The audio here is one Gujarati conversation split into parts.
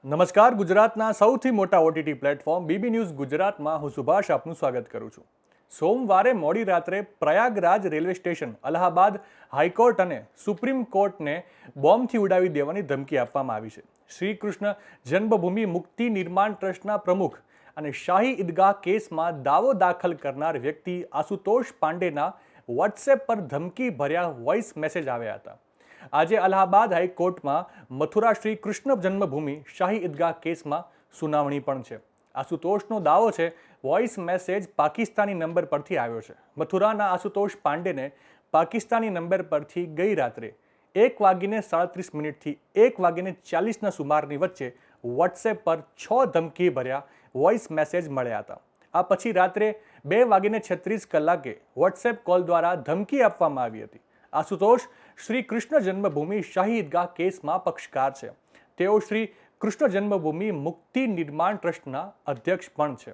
નમસ્કાર, ગુજરાતના સૌથી મોટા ઓટીટી પ્લેટફોર્મ બીબી ન્યૂઝ ગુજરાતમાં હું સુભાષ આપનું સ્વાગત કરું છું. સોમવારે મોડી રાત્રે Prayagraj railway station Allahabad high court અને સુપ્રીમ કોર્ટને બોમ્બથી ઉડાવી દેવાની ધમકી આપવામાં આવી છે. શ્રી કૃષ્ણ જન્મભૂમિ મુક્તિ નિર્માણ ટ્રસ્ટના પ્રમુખ અને શાહી ઈદગાહ કેસમાં દાવો દાખલ કરનાર વ્યક્તિ આશુતોષ પાંડેના વોટ્સએપ પર ધમકી ભર્યા વોઇસ મેસેજ આવ્યા હતા. આજે અલ્હાબાદ હાઈકોર્ટમાં મથુરા શ્રી કૃષ્ણ જન્મભૂમિ શાહી ઈદગાહ કેસમાં સુનાવણી પણ છે. આશુતોષનો દાવો છે વોઇસ મેસેજ પાકિસ્તાની નંબર પરથી આવ્યો છે. મથુરાના આશુતોષ પાંડેને પાકિસ્તાની નંબર પરથી ગઈ રાત્રે 1:37 થી 1:40 સુમારની વચ્ચે વોટ્સએપ પર 6 ધમકી ભર્યા વોઇસ મેસેજ મળ્યા હતા. આ પછી રાત્રે 2:36 વોટ્સએપ કોલ દ્વારા ધમકી આપવામાં આવી હતી. આશુતોષ શ્રી કૃષ્ણ જન્મભૂમિ શાહી ઈદગાહ કેસમાં પક્ષકાર છે. તેઓ શ્રી કૃષ્ણ જન્મભૂમિ મુક્તિ નિર્માણ ટ્રસ્ટના અધ્યક્ષ પણ છે.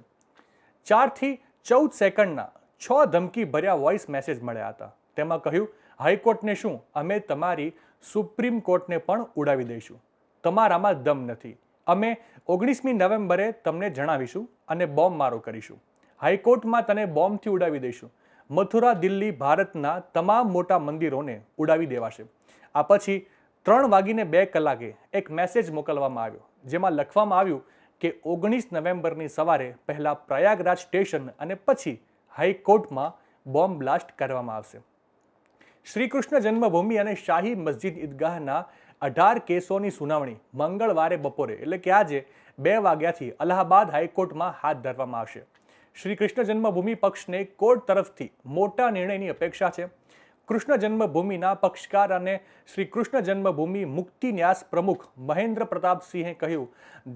4 થી 14 સેકન્ડના 6 ધમકી ભર્યા વોઇસ મેસેજ મળ્યા હતા. તેમાં કહ્યું, હાઈકોર્ટને શું, અમે તમારી સુપ્રીમ કોર્ટને પણ ઉડાવી દઈશું. તમારામાં દમ નથી. અમે 19મી નવેમ્બરે તમને જણાવીશું અને બોમ્બ મારો કરીશું. હાઈકોર્ટમાં તને બોમ્બથી ઉડાવી દઈશું. મથુરા, દિલ્હી, ભારતના તમામ મોટા મંદિરોને ઉડાવી દેવાશે. આ પછી 3:02 એક મેસેજ મોકલવામાં આવ્યો, જેમાં લખવામાં આવ્યું કે 19 નવેમ્બરની સવારે પહેલા પ્રયાગરાજ સ્ટેશન અને પછી હાઈકોર્ટમાં બોમ્બ બ્લાસ્ટ કરવામાં આવશે. શ્રી કૃષ્ણ જન્મભૂમિ અને શાહી મસ્જિદ ઈદગાહના 18 કેસોની સુનાવણી મંગળવારે બપોરે એટલે કે આજે 2 વાગ્યાથી અલ્હાબાદ હાઈકોર્ટમાં હાથ ધરવામાં આવશે. શ્રી કૃષ્ણ જન્મભૂમિ પક્ષને કોર્ટ તરફથી મોટા નિર્ણયની અપેક્ષા છે. કૃષ્ણ જન્મભૂમિના પક્ષકાર અને શ્રી કૃષ્ણ જન્મભૂમિ મુક્તિ ન્યાસ પ્રમુખ મહેન્દ્ર પ્રતાપ સિંહે કહ્યું,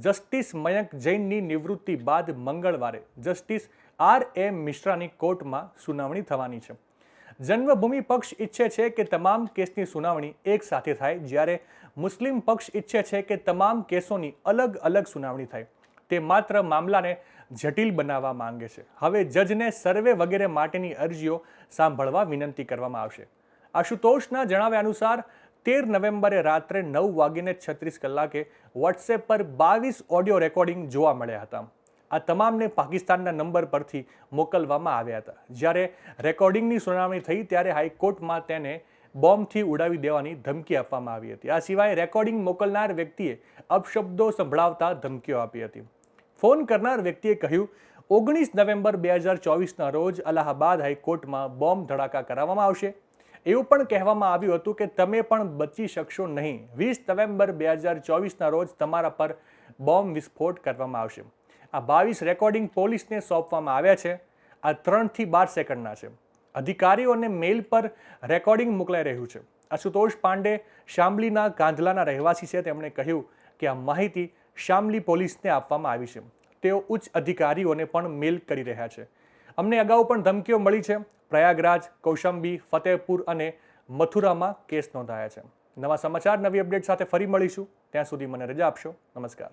જસ્ટિસ મયંક જૈનની નિવૃત્તિ બાદ મંગળવારે જસ્ટિસ R.M. મિશ્રાની કોર્ટમાં સુનાવણી થવાની છે. જન્મભૂમિ પક્ષ ઈચ્છે છે કે તમામ કેસની સુનાવણી એક સાથે થાય, જ્યારે મુસ્લિમ પક્ષ ઈચ્છે છે કે તમામ કેસોની અલગ અલગ સુનાવણી થાય. તે માત્ર મામલાને જટિલ બનાવવા માંગે છે. હવે જજને સર્વે વગેરે માટેની અરજીઓ સાંભળવા વિનંતી કરવામાં આવશે. આશુતોષના જણાવ્યા અનુસાર 13 નવેમ્બરે રાત્રે 9:36 વોટ્સએપ પર 22 ઓડિયો રેકોર્ડિંગ જોવા મળ્યા હતા. આ તમામને પાકિસ્તાનના નંબર પરથી મોકલવામાં આવ્યા હતા. જ્યારે રેકોર્ડિંગની સુનાવણી થઈ ત્યારે હાઈકોર્ટમાં તેને બોમ્બથી ઉડાવી દેવાની ધમકી આપવામાં આવી હતી. આ સિવાય રેકોર્ડિંગ મોકલનાર વ્યક્તિએ અપશબ્દો સંભળાવતા ધમકીઓ આપી હતી. ફોન કરનાર વ્યક્તિએ કહ્યું, 19 નવેમ્બર 2024ના રોજ અલ્હાબાદ હાઈકોર્ટમાં બોમ્બ ધડાકા કરાવવામાં આવશે. એવું પણ કહેવામાં આવ્યું હતું કે તમે પણ બચી શકશો નહીં. 20 નવેમ્બર 2024ના રોજ તમારા પર બોમ્બ વિસ્ફોટ કરવામાં આવશે. આ 22 રેકોર્ડિંગ પોલીસને સોંપવામાં આવ્યા છે. આ 3 થી 12 સેકન્ડના છે. અધિકારીઓને મેઇલ પર રેકોર્ડિંગ મોકલાઈ રહ્યું છે. આશુતોષ પાંડે શામલીના કાંધલાના રહેવાસી છે. તેમણે કહ્યું કે આ માહિતી શામલી પોલીસને આપવામાં આવી છે. તેઓ ઉચ્ચ અધિકારીઓને પણ મેલ કરી રહ્યા છે. અમને અગાઉ પણ ધમકીઓ મળી છે. પ્રયાગરાજ, કૌશાંબી, ફતેહપુર અને મથુરામાં કેસ નોંધાયા છે. નવા સમાચાર, નવી અપડેટ સાથે ફરી મળીશું. ત્યાં સુધી મને રજા આપશો. નમસ્કાર.